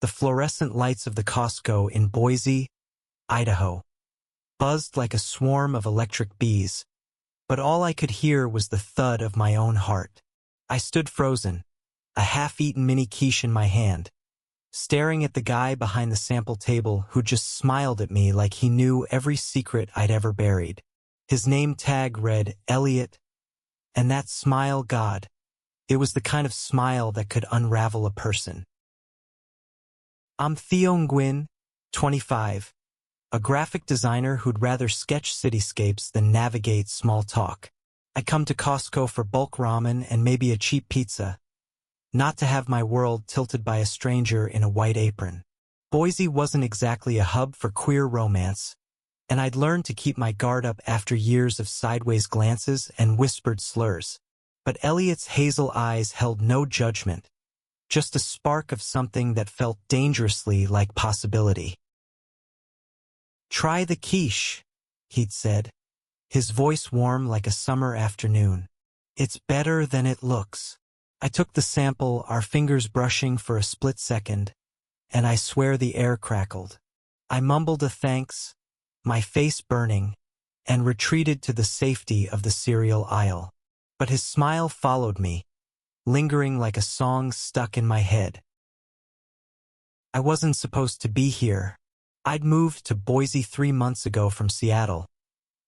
The fluorescent lights of the Costco in Boise, Idaho, buzzed like a swarm of electric bees, but all I could hear was the thud of my own heart. I stood frozen, a half-eaten mini quiche in my hand, staring at the guy behind the sample table who just smiled at me like he knew every secret I'd ever buried. His name tag read Elliot, and that smile, God, it was the kind of smile that could unravel a person. I'm Theo Nguyen, 25, a graphic designer who'd rather sketch cityscapes than navigate small talk. I come to Costco for bulk ramen and maybe a cheap pizza, not to have my world tilted by a stranger in a white apron. Boise wasn't exactly a hub for queer romance, and I'd learned to keep my guard up after years of sideways glances and whispered slurs. But Elliot's hazel eyes held no judgment, just a spark of something that felt dangerously like possibility. "Try the quiche," he'd said, his voice warm like a summer afternoon. "It's better than it looks." I took the sample, our fingers brushing for a split second, and I swear the air crackled. I mumbled a thanks, my face burning, and retreated to the safety of the cereal aisle. But his smile followed me, lingering like a song stuck in my head. I wasn't supposed to be here. I'd moved to Boise 3 months ago from Seattle,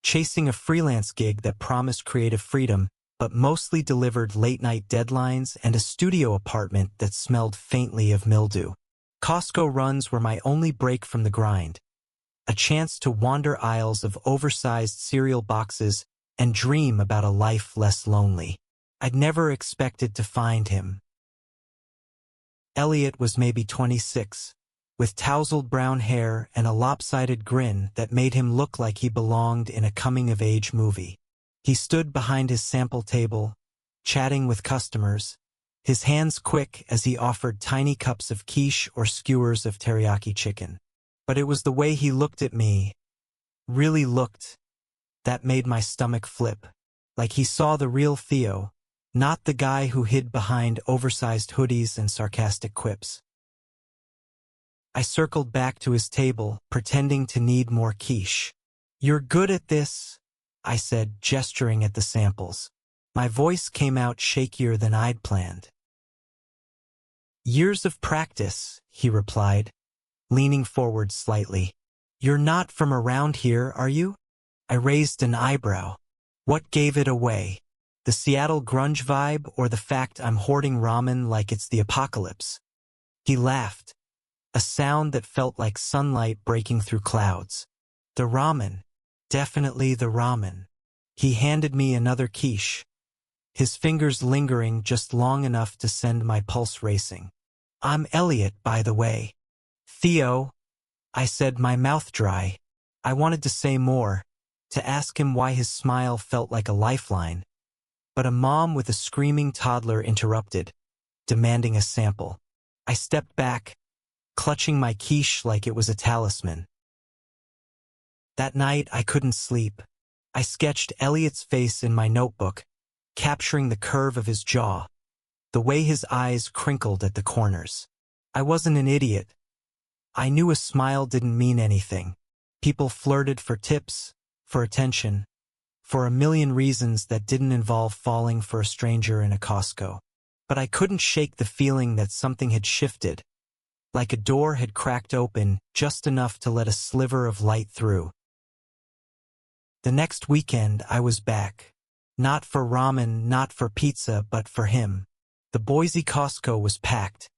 chasing a freelance gig that promised creative freedom, but mostly delivered late-night deadlines and a studio apartment that smelled faintly of mildew. Costco runs were my only break from the grind, a chance to wander aisles of oversized cereal boxes and dream about a life less lonely. I'd never expected to find him. Elliot was maybe 26, with tousled brown hair and a lopsided grin that made him look like he belonged in a coming-of-age movie. He stood behind his sample table, chatting with customers, his hands quick as he offered tiny cups of quiche or skewers of teriyaki chicken. But it was the way he looked at me, really looked, that made my stomach flip, like he saw the real Theo, not the guy who hid behind oversized hoodies and sarcastic quips. I circled back to his table, pretending to need more quiche. "You're good at this," I said, gesturing at the samples. My voice came out shakier than I'd planned. "Years of practice," he replied, leaning forward slightly. "You're not from around here, are you?" I raised an eyebrow. What gave it away? The Seattle grunge vibe or the fact I'm hoarding ramen like it's the apocalypse? He laughed, a sound that felt like sunlight breaking through clouds. "The ramen. Definitely the ramen." He handed me another quiche, his fingers lingering just long enough to send my pulse racing. "I'm Elliot, by the way." "Theo," I said, my mouth dry. I wanted to say more, to ask him why his smile felt like a lifeline. But a mom with a screaming toddler interrupted, demanding a sample. I stepped back, clutching my quiche like it was a talisman. That night I couldn't sleep. I sketched Elliot's face in my notebook, capturing the curve of his jaw, the way his eyes crinkled at the corners. I wasn't an idiot. I knew a smile didn't mean anything. People flirted for tips, for attention, for a million reasons that didn't involve falling for a stranger in a Costco. But I couldn't shake the feeling that something had shifted, like a door had cracked open just enough to let a sliver of light through. The next weekend I was back. Not for ramen, not for pizza, but for him. The Boise Costco was packed,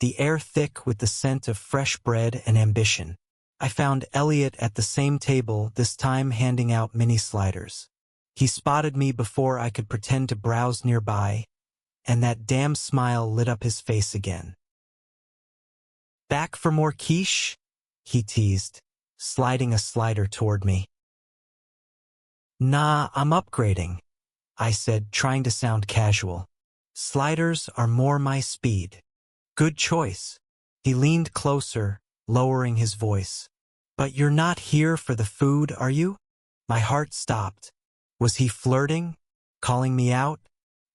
the air thick with the scent of fresh bread and ambition. I found Elliot at the same table, this time handing out mini sliders. He spotted me before I could pretend to browse nearby, and that damn smile lit up his face again. "Back for more quiche?" he teased, sliding a slider toward me. "Nah, I'm upgrading," I said, trying to sound casual. "Sliders are more my speed." "Good choice." He leaned closer, lowering his voice. "But you're not here for the food, are you?" My heart stopped. Was he flirting? Calling me out?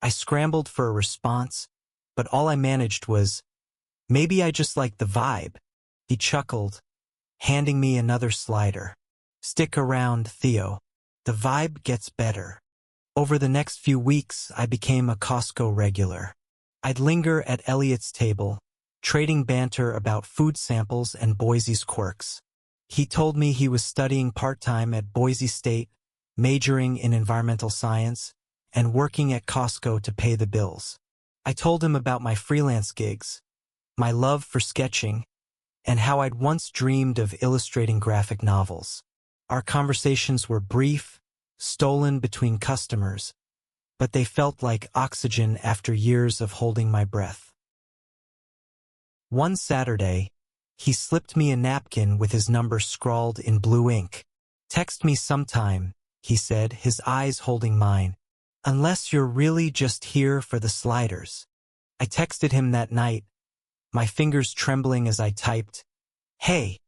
I scrambled for a response, but all I managed was, Maybe I just like the vibe. He chuckled, handing me another slider. Stick around, Theo. The vibe gets better. Over the next few weeks, I became a Costco regular. I'd linger at Elliot's table, trading banter about food samples and Boise's quirks. He told me he was studying part-time at Boise State, majoring in environmental science, and working at Costco to pay the bills. I told him about my freelance gigs, my love for sketching, and how I'd once dreamed of illustrating graphic novels. Our conversations were brief, stolen between customers, but they felt like oxygen after years of holding my breath. One Saturday, he slipped me a napkin with his number scrawled in blue ink. "Text me sometime," he said, his eyes holding mine, "unless you're really just here for the sliders." I texted him that night, my fingers trembling as I typed, "Hey,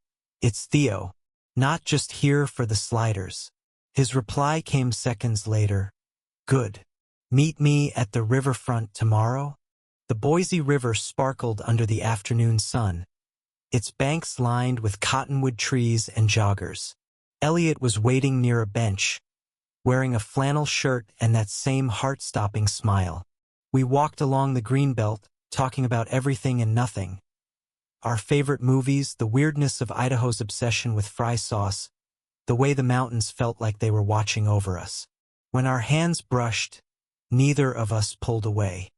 it's Theo, not just here for the sliders." His reply came seconds later. "Good. Meet me at the riverfront tomorrow?" The Boise River sparkled under the afternoon sun, its banks lined with cottonwood trees and joggers. Elliot was waiting near a bench, wearing a flannel shirt and that same heart-stopping smile. We walked along the greenbelt, talking about everything and nothing. Our favorite movies, the weirdness of Idaho's obsession with fry sauce, the way the mountains felt like they were watching over us. When our hands brushed, neither of us pulled away.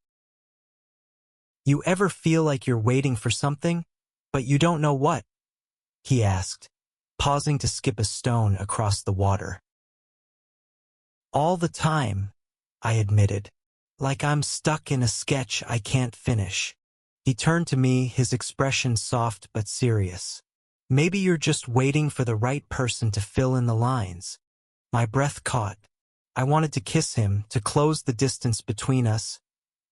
"You ever feel like you're waiting for something, but you don't know what?" he asked, pausing to skip a stone across the water. "All the time," I admitted, "like I'm stuck in a sketch I can't finish." He turned to me, his expression soft but serious. "Maybe you're just waiting for the right person to fill in the lines." My breath caught. I wanted to kiss him, to close the distance between us,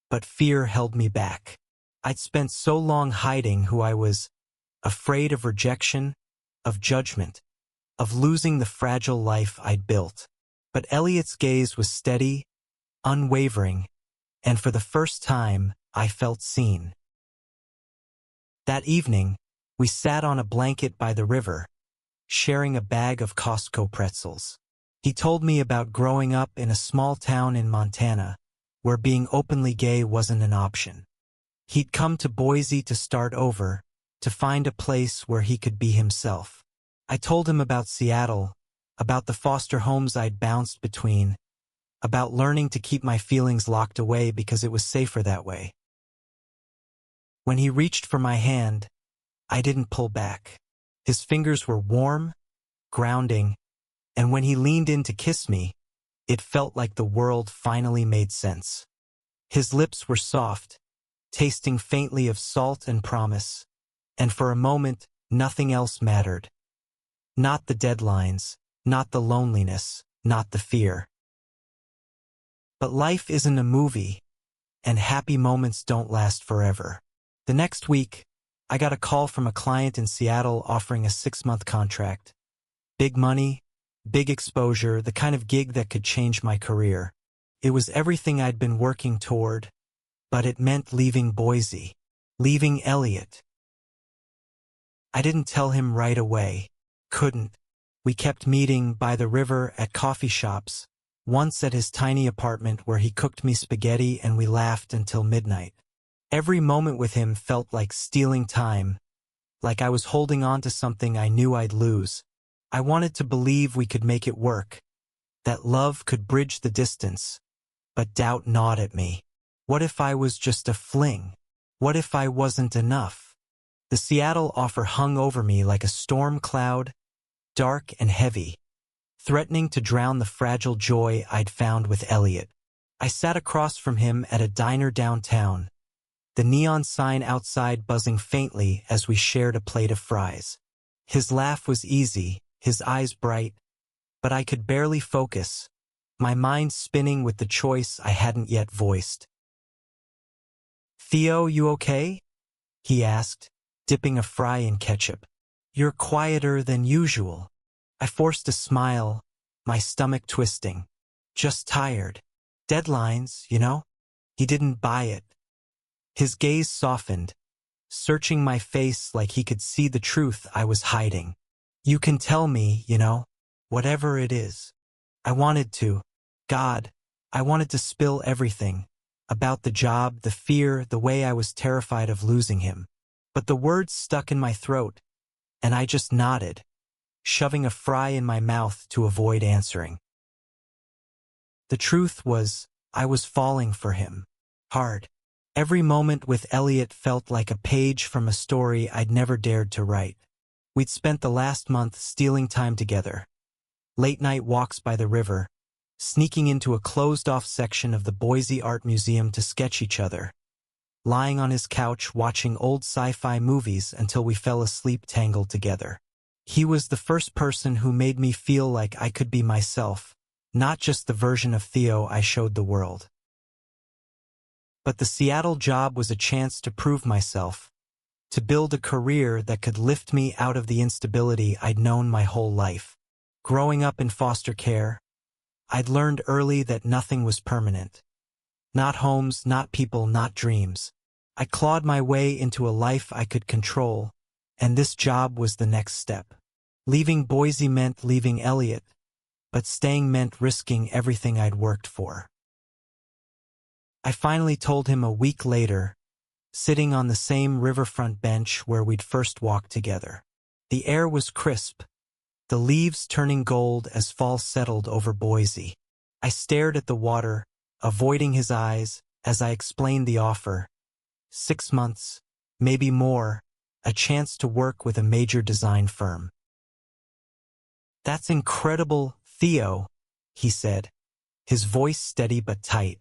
but fear held me back. I'd spent so long hiding who I was, afraid of rejection, of judgment, of losing the fragile life I'd built. But Elliot's gaze was steady, unwavering, and for the first time, I felt seen. That evening, we sat on a blanket by the river, sharing a bag of Costco pretzels. He told me about growing up in a small town in Montana, where being openly gay wasn't an option. He'd come to Boise to start over, to find a place where he could be himself. I told him about Seattle, about the foster homes I'd bounced between, about learning to keep my feelings locked away because it was safer that way. When he reached for my hand, I didn't pull back. His fingers were warm, grounding, and when he leaned in to kiss me, it felt like the world finally made sense. His lips were soft, tasting faintly of salt and promise, and for a moment, nothing else mattered. Not the deadlines, not the loneliness, not the fear. But life isn't a movie, and happy moments don't last forever. The next week, I got a call from a client in Seattle offering a 6-month contract. Big money, big exposure, the kind of gig that could change my career. It was everything I'd been working toward, but it meant leaving Boise, leaving Elliot. I didn't tell him right away. Couldn't. We kept meeting by the river at coffee shops, once at his tiny apartment where he cooked me spaghetti and we laughed until midnight. Every moment with him felt like stealing time, like I was holding on to something I knew I'd lose. I wanted to believe we could make it work, that love could bridge the distance, but doubt gnawed at me. What if I was just a fling? What if I wasn't enough? The Seattle offer hung over me like a storm cloud, dark and heavy, threatening to drown the fragile joy I'd found with Elliot. I sat across from him at a diner downtown, the neon sign outside buzzing faintly as we shared a plate of fries. His laugh was easy, his eyes bright, but I could barely focus, my mind spinning with the choice I hadn't yet voiced. "Theo, you okay?" he asked, dipping a fry in ketchup. "You're quieter than usual." I forced a smile, my stomach twisting. "Just tired. Deadlines, you know?" He didn't buy it. His gaze softened, searching my face like he could see the truth I was hiding. You can tell me, whatever it is. I wanted to. God, I wanted to spill everything. About the job, the fear, the way I was terrified of losing him. But the words stuck in my throat, and I just nodded, shoving a fry in my mouth to avoid answering. The truth was, I was falling for him. Hard. Every moment with Elliot felt like a page from a story I'd never dared to write. We'd spent the last month stealing time together. Late-night walks by the river, sneaking into a closed-off section of the Boise Art Museum to sketch each other. Lying on his couch watching old sci-fi movies until we fell asleep tangled together. He was the first person who made me feel like I could be myself, not just the version of Theo I showed the world. But the Seattle job was a chance to prove myself, to build a career that could lift me out of the instability I'd known my whole life. Growing up in foster care, I'd learned early that nothing was permanent. Not homes, not people, not dreams. I clawed my way into a life I could control, and this job was the next step. Leaving Boise meant leaving Elliot, but staying meant risking everything I'd worked for. I finally told him a week later, sitting on the same riverfront bench where we'd first walked together. The air was crisp, the leaves turning gold as fall settled over Boise. I stared at the water, avoiding his eyes, as I explained the offer. 6 months, maybe more, a chance to work with a major design firm. "That's incredible, Theo," he said, his voice steady but tight.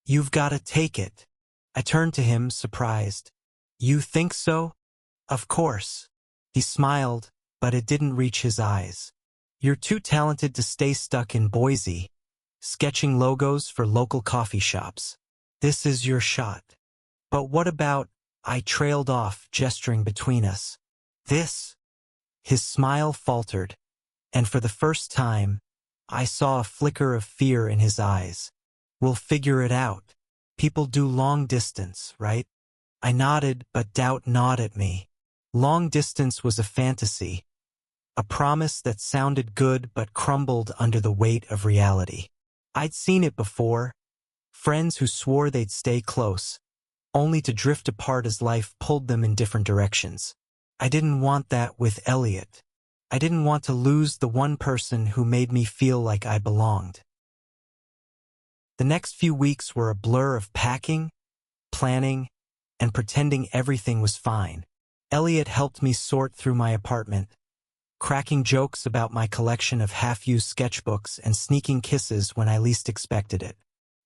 "You've got to take it." I turned to him, surprised. "You think so?" "Of course." He smiled, but it didn't reach his eyes. "You're too talented to stay stuck in Boise, sketching logos for local coffee shops. This is your shot." "But what about," I trailed off, gesturing between us. "This?" His smile faltered, and for the first time, I saw a flicker of fear in his eyes. "We'll figure it out. People do long distance, right?" I nodded, but doubt gnawed at me. Long distance was a fantasy, a promise that sounded good but crumbled under the weight of reality. I'd seen it before, friends who swore they'd stay close, only to drift apart as life pulled them in different directions. I didn't want that with Elliot. I didn't want to lose the one person who made me feel like I belonged. The next few weeks were a blur of packing, planning, and pretending everything was fine. Elliot helped me sort through my apartment, cracking jokes about my collection of half-used sketchbooks and sneaking kisses when I least expected it.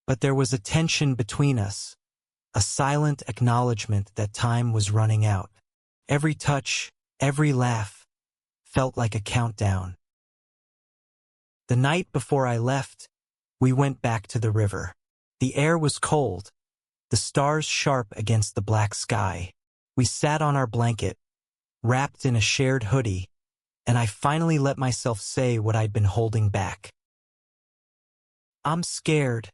But there was a tension between us, a silent acknowledgement that time was running out. Every touch, every laugh, felt like a countdown. The night before I left, we went back to the river. The air was cold, the stars sharp against the black sky. We sat on our blanket, wrapped in a shared hoodie, and I finally let myself say what I'd been holding back. "I'm scared,"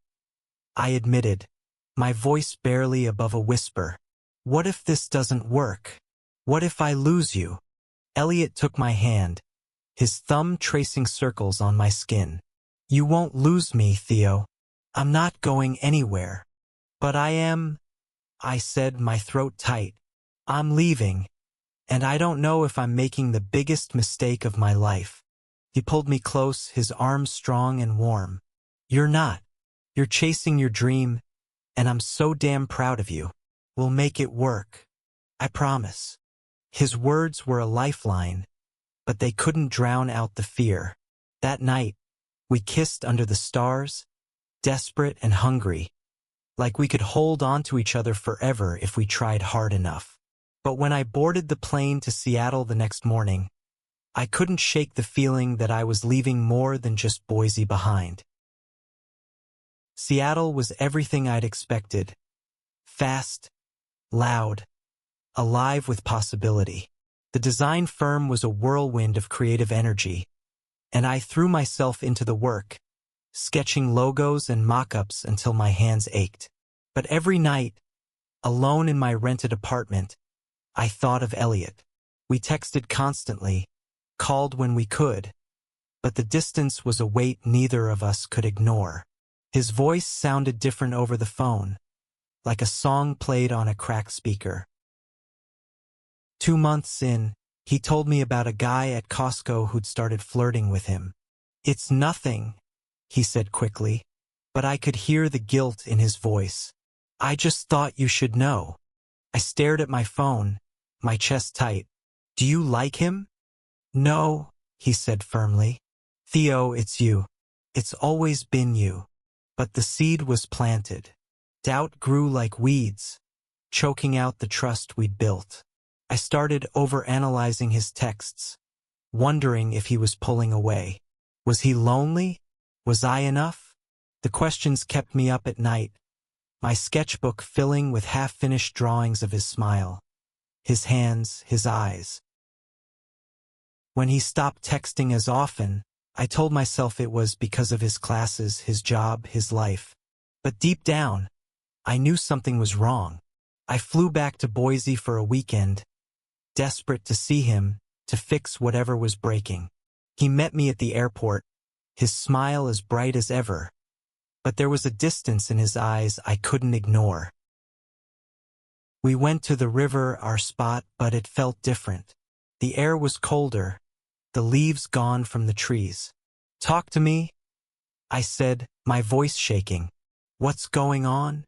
I admitted, my voice barely above a whisper. "What if this doesn't work? What if I lose you?" Elliot took my hand, his thumb tracing circles on my skin. "You won't lose me, Theo. I'm not going anywhere." "But I am," I said, my throat tight. "I'm leaving, and I don't know if I'm making the biggest mistake of my life." He pulled me close, his arms strong and warm. "You're not. You're chasing your dream, and I'm so damn proud of you. We'll make it work. I promise." His words were a lifeline, but they couldn't drown out the fear. That night, we kissed under the stars, desperate and hungry, like we could hold on to each other forever if we tried hard enough. But when I boarded the plane to Seattle the next morning, I couldn't shake the feeling that I was leaving more than just Boise behind. Seattle was everything I'd expected. Fast, loud, alive with possibility. The design firm was a whirlwind of creative energy, and I threw myself into the work, sketching logos and mock-ups until my hands ached. But every night, alone in my rented apartment, I thought of Elliot. We texted constantly, called when we could, but the distance was a weight neither of us could ignore. His voice sounded different over the phone, like a song played on a cracked speaker. 2 months in, he told me about a guy at Costco who'd started flirting with him. "It's nothing," he said quickly, but I could hear the guilt in his voice. "I just thought you should know." I stared at my phone, my chest tight. "Do you like him?" "No," he said firmly. "Theo, it's you. It's always been you." But the seed was planted. Doubt grew like weeds, choking out the trust we'd built. I started overanalyzing his texts, wondering if he was pulling away. Was he lonely? Was I enough? The questions kept me up at night, my sketchbook filling with half-finished drawings of his smile, his hands, his eyes. When he stopped texting as often, I told myself it was because of his classes, his job, his life. But deep down, I knew something was wrong. I flew back to Boise for a weekend, desperate to see him, to fix whatever was breaking. He met me at the airport, his smile as bright as ever, but there was a distance in his eyes I couldn't ignore. We went to the river, our spot, but it felt different. The air was colder, the leaves gone from the trees. "Talk to me," I said, my voice shaking. "What's going on?"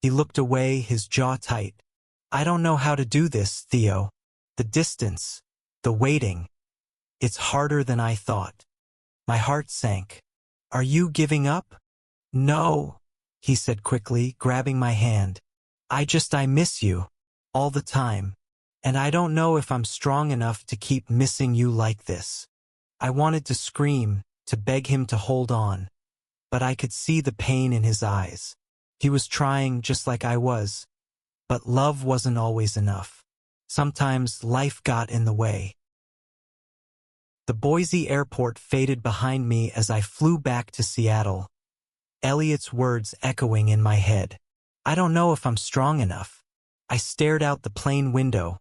He looked away, his jaw tight. "I don't know how to do this, Theo. The distance, the waiting. It's harder than I thought." My heart sank. "Are you giving up?" "No," he said quickly, grabbing my hand. I miss you. All the time. And I don't know if I'm strong enough to keep missing you like this." I wanted to scream, to beg him to hold on, but I could see the pain in his eyes. He was trying just like I was, but love wasn't always enough. Sometimes life got in the way. The Boise airport faded behind me as I flew back to Seattle, Elliot's words echoing in my head. I don't know if I'm strong enough. I stared out the plane window,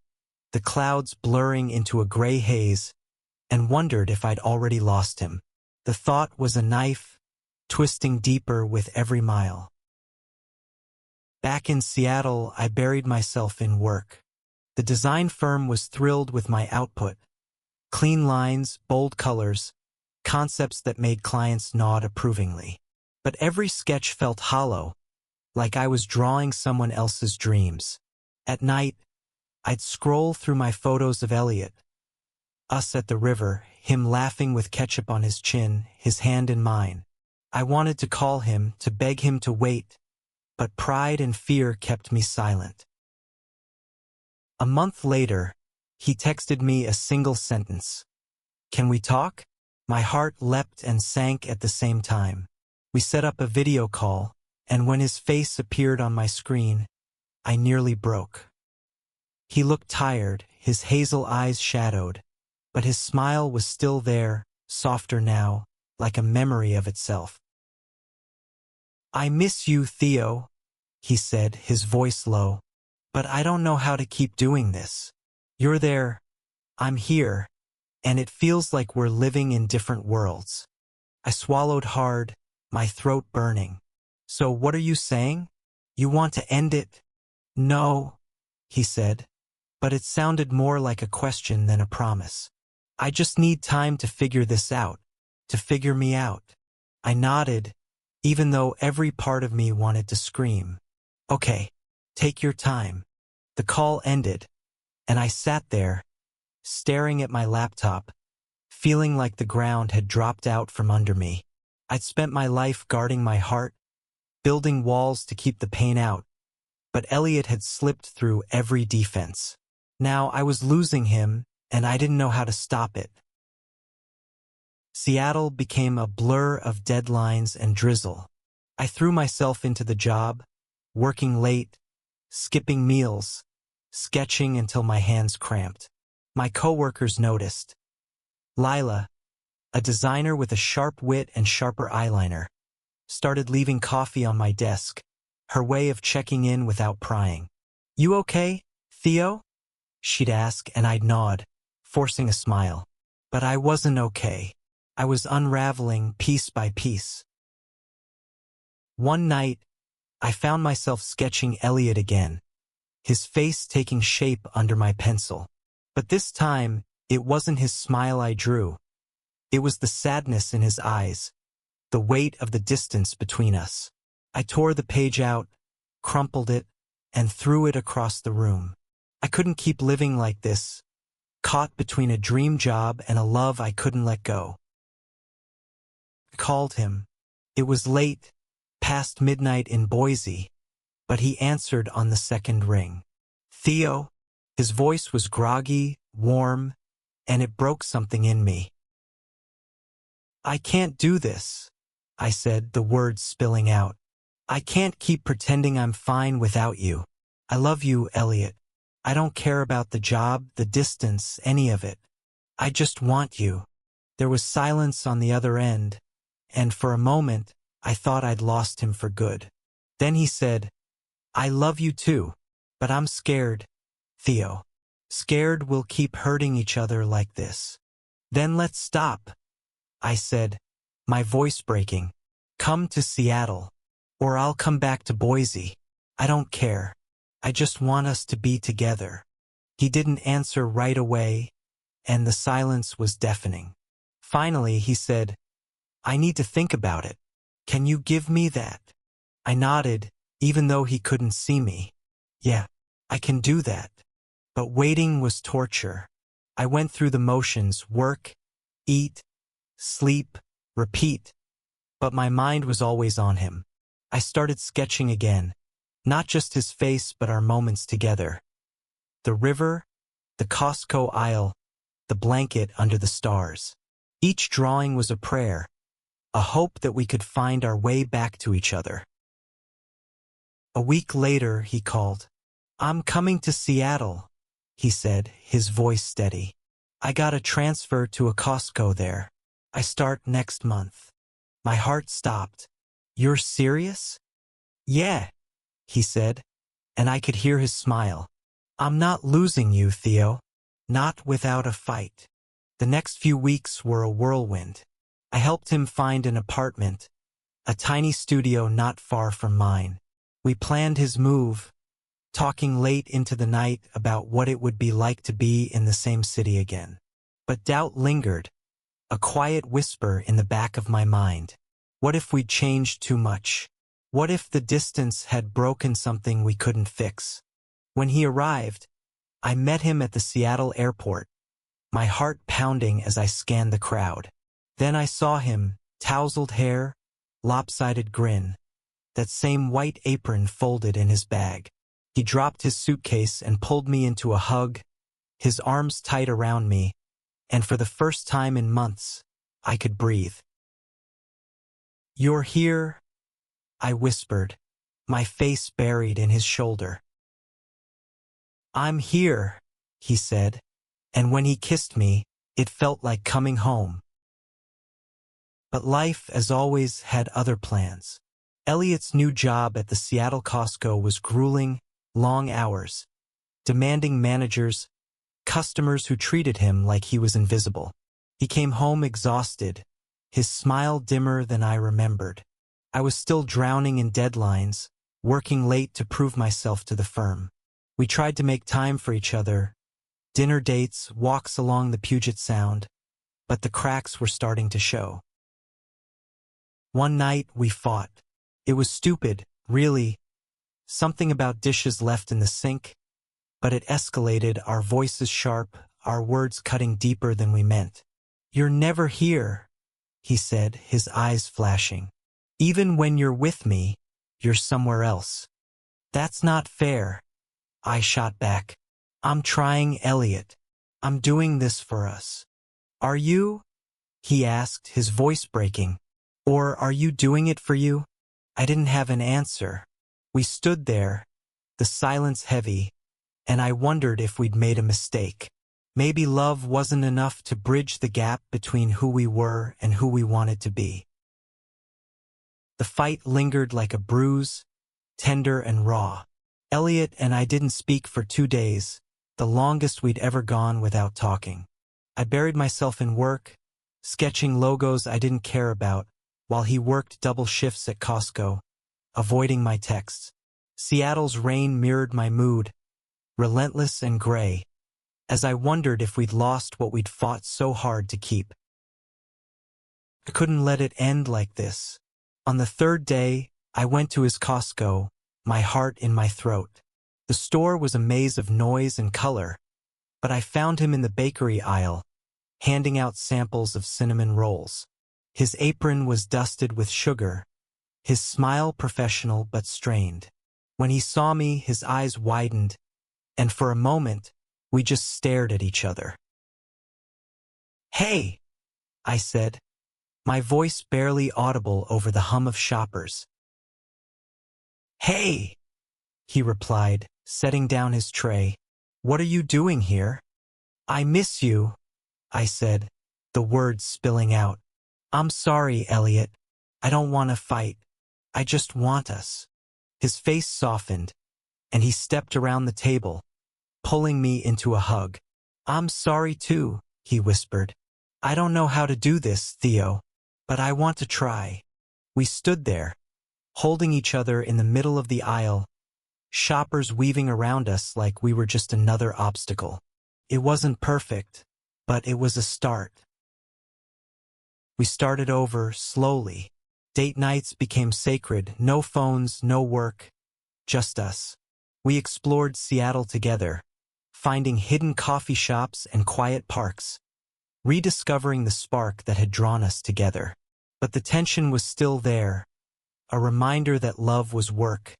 the clouds blurring into a gray haze, and wondered if I'd already lost him. The thought was a knife, twisting deeper with every mile. Back in Seattle, I buried myself in work. The design firm was thrilled with my output. Clean lines, bold colors, concepts that made clients nod approvingly. But every sketch felt hollow, like I was drawing someone else's dreams. At night, I'd scroll through my photos of Elliot. Us at the river, him laughing with ketchup on his chin, his hand in mine. I wanted to call him, to beg him to wait, but pride and fear kept me silent. A month later, he texted me a single sentence. "Can we talk?" My heart leapt and sank at the same time. We set up a video call, and when his face appeared on my screen, I nearly broke. He looked tired, his hazel eyes shadowed, but his smile was still there, softer now, like a memory of itself. "I miss you, Theo," he said, his voice low, "but I don't know how to keep doing this. You're there, I'm here, and it feels like we're living in different worlds." I swallowed hard, my throat burning. "So what are you saying? You want to end it?" "No," he said, but it sounded more like a question than a promise. "I just need time to figure this out, to figure me out." I nodded, even though every part of me wanted to scream. "Okay, take your time." The call ended, and I sat there, staring at my laptop, feeling like the ground had dropped out from under me. I'd spent my life guarding my heart, building walls to keep the pain out, but Elliot had slipped through every defense. Now I was losing him, and I didn't know how to stop it. Seattle became a blur of deadlines and drizzle. I threw myself into the job, working late, skipping meals, sketching until my hands cramped. My coworkers noticed. Lila, a designer with a sharp wit and sharper eyeliner, started leaving coffee on my desk, her way of checking in without prying. "You okay, Theo?" she'd ask, and I'd nod, forcing a smile. But I wasn't okay. I was unraveling piece by piece. One night, I found myself sketching Elliot again, his face taking shape under my pencil. But this time, it wasn't his smile I drew. It was the sadness in his eyes, the weight of the distance between us. I tore the page out, crumpled it, and threw it across the room. I couldn't keep living like this, caught between a dream job and a love I couldn't let go. I called him. It was late, past midnight in Boise, but he answered on the second ring. Theo? His voice was groggy, warm, and it broke something in me. I can't do this, I said, the words spilling out. I can't keep pretending I'm fine without you. I love you, Elliot. I don't care about the job, the distance, any of it. I just want you. There was silence on the other end, and for a moment, I thought I'd lost him for good. Then he said, I love you too, but I'm scared, Theo. Scared we'll keep hurting each other like this. Then let's stop, I said, my voice breaking. Come to Seattle, or I'll come back to Boise. I don't care. I just want us to be together. He didn't answer right away, and the silence was deafening. Finally, he said, I need to think about it. Can you give me that? I nodded, even though he couldn't see me. Yeah, I can do that. But waiting was torture. I went through the motions: work, eat, sleep, repeat. But my mind was always on him. I started sketching again, not just his face but our moments together. The river, the Costco aisle, the blanket under the stars. Each drawing was a prayer, a hope that we could find our way back to each other. A week later, he called. I'm coming to Seattle, he said, his voice steady. I got a transfer to a Costco there. I start next month. My heart stopped. You're serious? Yeah, he said, and I could hear his smile. I'm not losing you, Theo. Not without a fight. The next few weeks were a whirlwind. I helped him find an apartment, a tiny studio not far from mine. We planned his move, talking late into the night about what it would be like to be in the same city again. But doubt lingered, a quiet whisper in the back of my mind. What if we'd changed too much? What if the distance had broken something we couldn't fix? When he arrived, I met him at the Seattle airport, my heart pounding as I scanned the crowd. Then I saw him, tousled hair, lopsided grin, that same white apron folded in his bag. He dropped his suitcase and pulled me into a hug, his arms tight around me, and for the first time in months, I could breathe. You're here, I whispered, my face buried in his shoulder. I'm here, he said, and when he kissed me, it felt like coming home. But life, as always, had other plans. Elliot's new job at the Seattle Costco was grueling, long hours, demanding managers, customers who treated him like he was invisible. He came home exhausted, his smile dimmer than I remembered. I was still drowning in deadlines, working late to prove myself to the firm. We tried to make time for each other, dinner dates, walks along the Puget Sound, but the cracks were starting to show. One night we fought. It was stupid, really. Something about dishes left in the sink, but it escalated, our voices sharp, our words cutting deeper than we meant. You're never here, he said, his eyes flashing. Even when you're with me, you're somewhere else. That's not fair, I shot back. I'm trying, Elliot. I'm doing this for us. Are you? He asked, his voice breaking. Or are you doing it for you? I didn't have an answer. We stood there, the silence heavy, and I wondered if we'd made a mistake. Maybe love wasn't enough to bridge the gap between who we were and who we wanted to be. The fight lingered like a bruise, tender and raw. Elliot and I didn't speak for 2 days, the longest we'd ever gone without talking. I buried myself in work, sketching logos I didn't care about, while he worked double shifts at Costco, avoiding my texts. Seattle's rain mirrored my mood, relentless and gray, as I wondered if we'd lost what we'd fought so hard to keep. I couldn't let it end like this. On the third day, I went to his Costco, my heart in my throat. The store was a maze of noise and color, but I found him in the bakery aisle, handing out samples of cinnamon rolls. His apron was dusted with sugar, his smile professional but strained. When he saw me, his eyes widened, and for a moment, we just stared at each other. "Hey," I said, my voice barely audible over the hum of shoppers. "Hey," he replied, setting down his tray. "What are you doing here?" "I miss you," I said, the words spilling out. "I'm sorry, Elliot. I don't want to fight. I just want us." His face softened, and he stepped around the table, pulling me into a hug. "I'm sorry too," he whispered. "I don't know how to do this, Theo, but I want to try." We stood there, holding each other in the middle of the aisle, shoppers weaving around us like we were just another obstacle. It wasn't perfect, but it was a start. We started over slowly. Date nights became sacred, no phones, no work, just us. We explored Seattle together, finding hidden coffee shops and quiet parks, rediscovering the spark that had drawn us together. But the tension was still there, a reminder that love was work,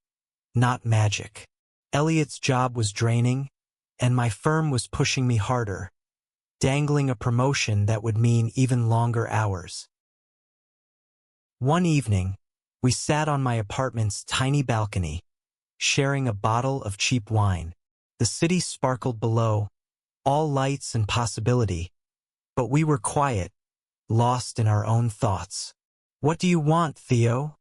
not magic. Elliot's job was draining, and my firm was pushing me harder, dangling a promotion that would mean even longer hours. One evening, we sat on my apartment's tiny balcony, sharing a bottle of cheap wine. The city sparkled below, all lights and possibility, but we were quiet, lost in our own thoughts. "What do you want, Theo?"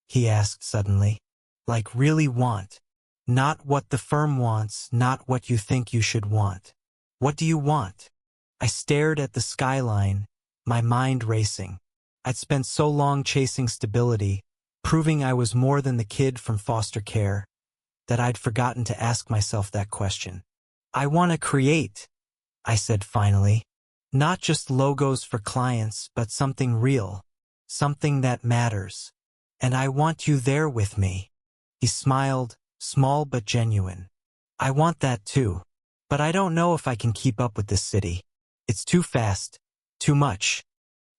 he asked suddenly. "Like really want. Not what the firm wants, not what you think you should want. What do you want?" I stared at the skyline, my mind racing. I'd spent so long chasing stability, proving I was more than the kid from foster care, that I'd forgotten to ask myself that question. "I want to create," I said finally. "Not just logos for clients, but something real, something that matters. And I want you there with me." He smiled, small but genuine. "I want that too. But I don't know if I can keep up with this city. It's too fast, too much."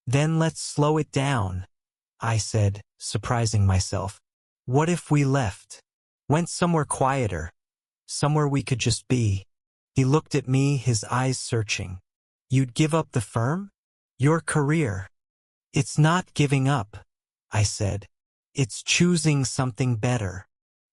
"Then let's slow it down," I said, surprising myself. "What if we left? Went somewhere quieter, somewhere we could just be?" He looked at me, his eyes searching. "You'd give up the firm? Your career?" "It's not giving up," I said. "It's choosing something better."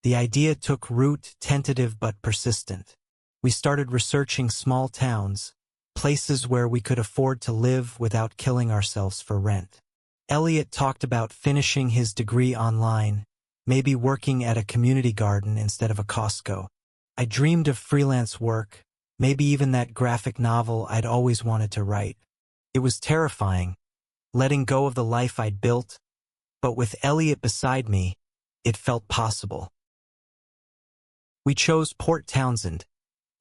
The idea took root, tentative but persistent. We started researching small towns, places where we could afford to live without killing ourselves for rent. Elliot talked about finishing his degree online, maybe working at a community garden instead of a Costco. I dreamed of freelance work, maybe even that graphic novel I'd always wanted to write. It was terrifying, letting go of the life I'd built, but with Elliot beside me, it felt possible. We chose Port Townsend,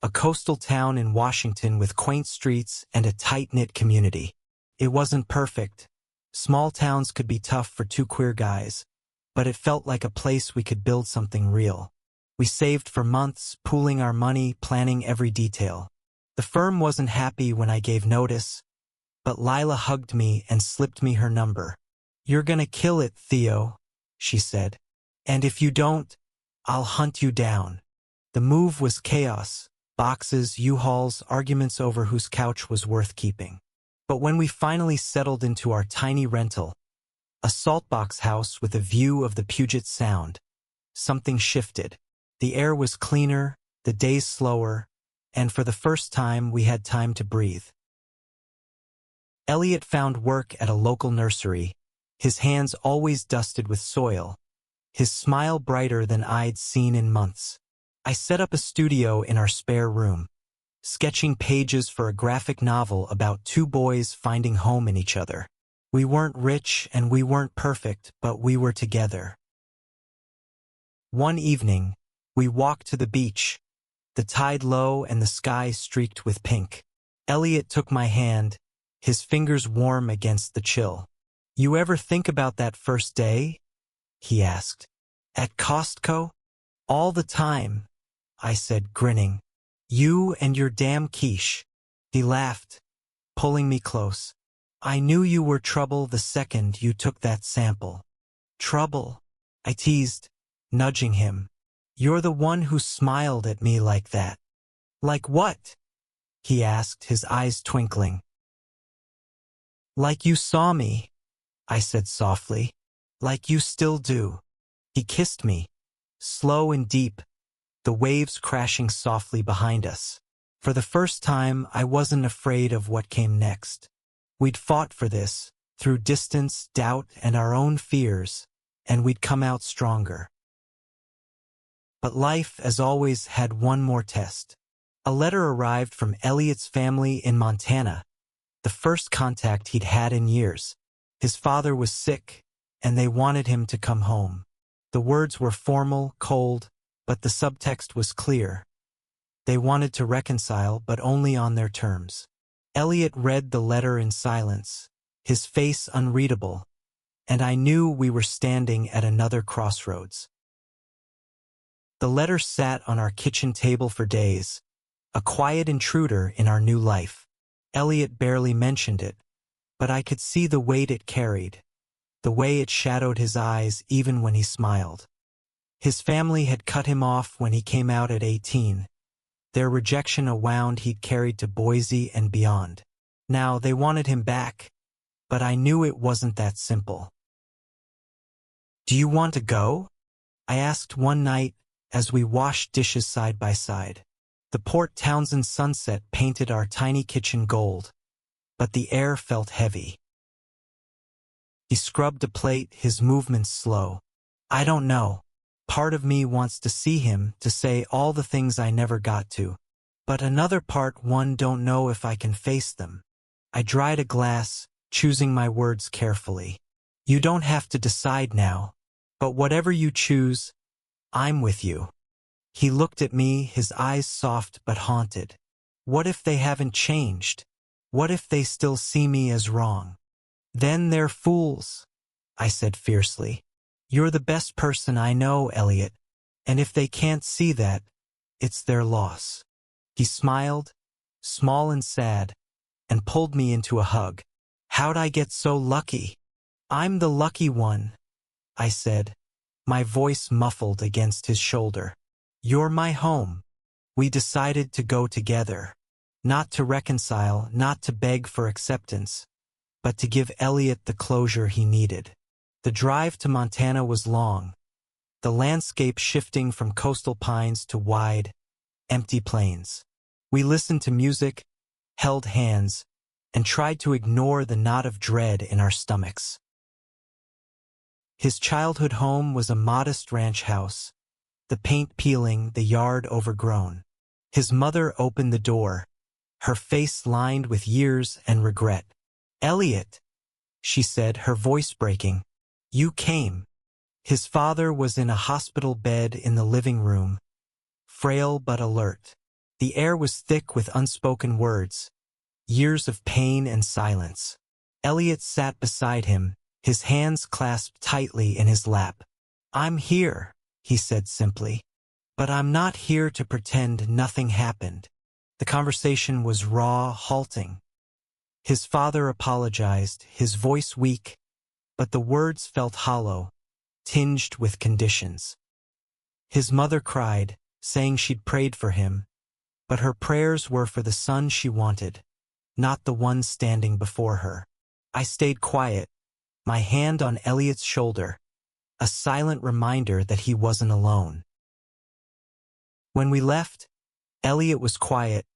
a coastal town in Washington with quaint streets and a tight-knit community. It wasn't perfect. Small towns could be tough for two queer guys, but it felt like a place we could build something real. We saved for months, pooling our money, planning every detail. The firm wasn't happy when I gave notice, but Lila hugged me and slipped me her number. "You're gonna kill it, Theo," she said. "And if you don't, I'll hunt you down." The move was chaos. Boxes, U-Hauls, arguments over whose couch was worth keeping. But when we finally settled into our tiny rental, a saltbox house with a view of the Puget Sound, something shifted. The air was cleaner, the days slower, and for the first time we had time to breathe. Elliot found work at a local nursery, his hands always dusted with soil, his smile brighter than I'd seen in months. I set up a studio in our spare room. sketching pages for a graphic novel about two boys finding home in each other. We weren't rich and we weren't perfect, but we were together. One evening, we walked to the beach, the tide low and the sky streaked with pink. Elliot took my hand, his fingers warm against the chill. "You ever think about that first day?" he asked. "At Costco?" "All the time," I said, grinning. "You and your damn quiche." He laughed, pulling me close. "I knew you were trouble the second you took that sample." "Trouble?" I teased, nudging him. "You're the one who smiled at me like that." "Like what?" he asked, his eyes twinkling. "Like you saw me," I said softly. "Like you still do." He kissed me, slow and deep, the waves crashing softly behind us. For the first time, I wasn't afraid of what came next. We'd fought for this, through distance, doubt, and our own fears, and we'd come out stronger. But life, as always, had one more test. A letter arrived from Elliot's family in Montana, the first contact he'd had in years. His father was sick, and they wanted him to come home. The words were formal, cold, but the subtext was clear. They wanted to reconcile, but only on their terms. Elliot read the letter in silence, his face unreadable, and I knew we were standing at another crossroads. The letter sat on our kitchen table for days, a quiet intruder in our new life. Elliot barely mentioned it, but I could see the weight it carried, the way it shadowed his eyes even when he smiled. His family had cut him off when he came out at 18. Their rejection a wound he'd carried to Boise and beyond. Now they wanted him back, but I knew it wasn't that simple. "Do you want to go?" I asked one night as we washed dishes side by side. The Port Townsend sunset painted our tiny kitchen gold, but the air felt heavy. He scrubbed a plate, his movements slow. "I don't know. Part of me wants to see him, to say all the things I never got to. But another part don't know if I can face them." I dried a glass, choosing my words carefully. "You don't have to decide now, but whatever you choose, I'm with you." He looked at me, his eyes soft but haunted. "What if they haven't changed? What if they still see me as wrong?" "Then they're fools," I said fiercely. "You're the best person I know, Elliot, and if they can't see that, it's their loss." He smiled, small and sad, and pulled me into a hug. "How'd I get so lucky?" "I'm the lucky one," I said, my voice muffled against his shoulder. "You're my home. We decided to go together. Not to reconcile, not to beg for acceptance, but to give Elliot the closure he needed." The drive to Montana was long, the landscape shifting from coastal pines to wide, empty plains. We listened to music, held hands, and tried to ignore the knot of dread in our stomachs. His childhood home was a modest ranch house, the paint peeling, the yard overgrown. His mother opened the door, her face lined with years and regret. "Elliot," she said, her voice breaking, "you came." His father was in a hospital bed in the living room, frail but alert. The air was thick with unspoken words, years of pain and silence. Elliot sat beside him, his hands clasped tightly in his lap. "I'm here," he said simply, "but I'm not here to pretend nothing happened." The conversation was raw, halting. His father apologized, his voice weak, but the words felt hollow, tinged with conditions. His mother cried, saying she'd prayed for him, but her prayers were for the son she wanted, not the one standing before her. I stayed quiet, my hand on Elliot's shoulder, a silent reminder that he wasn't alone. When we left, Elliot was quiet,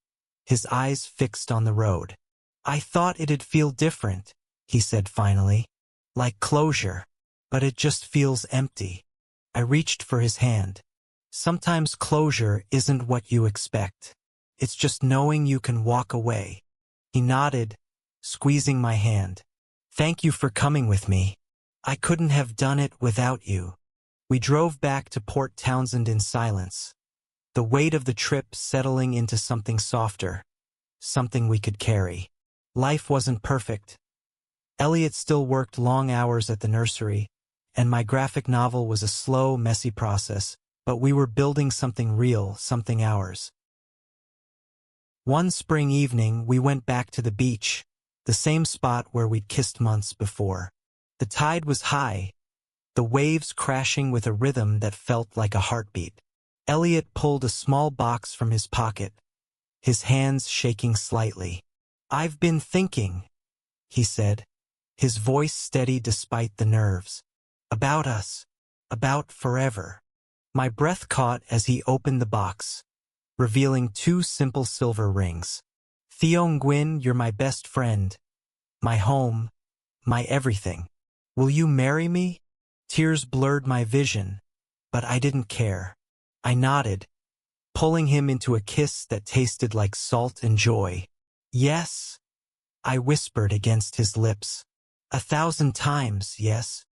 his eyes fixed on the road. "I thought it'd feel different," he said finally, "like closure, but it just feels empty." I reached for his hand. "Sometimes closure isn't what you expect. It's just knowing you can walk away. He nodded, squeezing my hand. Thank you for coming with me. I couldn't have done it without you. We drove back to Port Townsend in silence, the weight of the trip settling into something softer, something we could carry. Life wasn't perfect. Elliot still worked long hours at the nursery, and my graphic novel was a slow, messy process, but we were building something real, something ours. One spring evening, we went back to the beach, the same spot where we'd kissed months before. The tide was high, the waves crashing with a rhythm that felt like a heartbeat. Elliot pulled a small box from his pocket, his hands shaking slightly. "I've been thinking," he said, his voice steady despite the nerves. "About us. About forever." My breath caught as he opened the box, revealing 2 simple silver rings. "Theon Gwyn, you're my best friend, my home, my everything. Will you marry me?" Tears blurred my vision, but I didn't care. I nodded, pulling him into a kiss that tasted like salt and joy. "Yes," I whispered against his lips. 1,000 times, yes.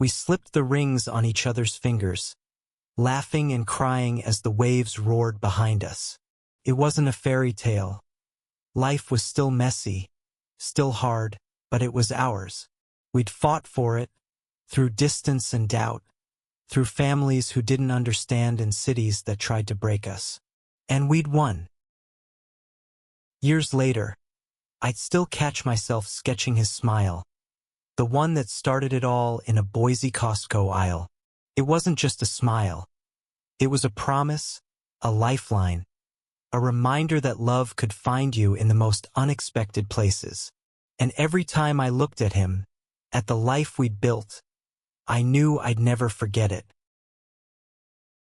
We slipped the rings on each other's fingers, laughing and crying as the waves roared behind us. It wasn't a fairy tale. Life was still messy, still hard, but it was ours. We'd fought for it, through distance and doubt, through families who didn't understand and cities that tried to break us. And we'd won. Years later, I'd still catch myself sketching his smile, the one that started it all in a Boise Costco aisle. It wasn't just a smile. It was a promise, a lifeline, a reminder that love could find you in the most unexpected places. And every time I looked at him, at the life we'd built, I knew I'd never forget it.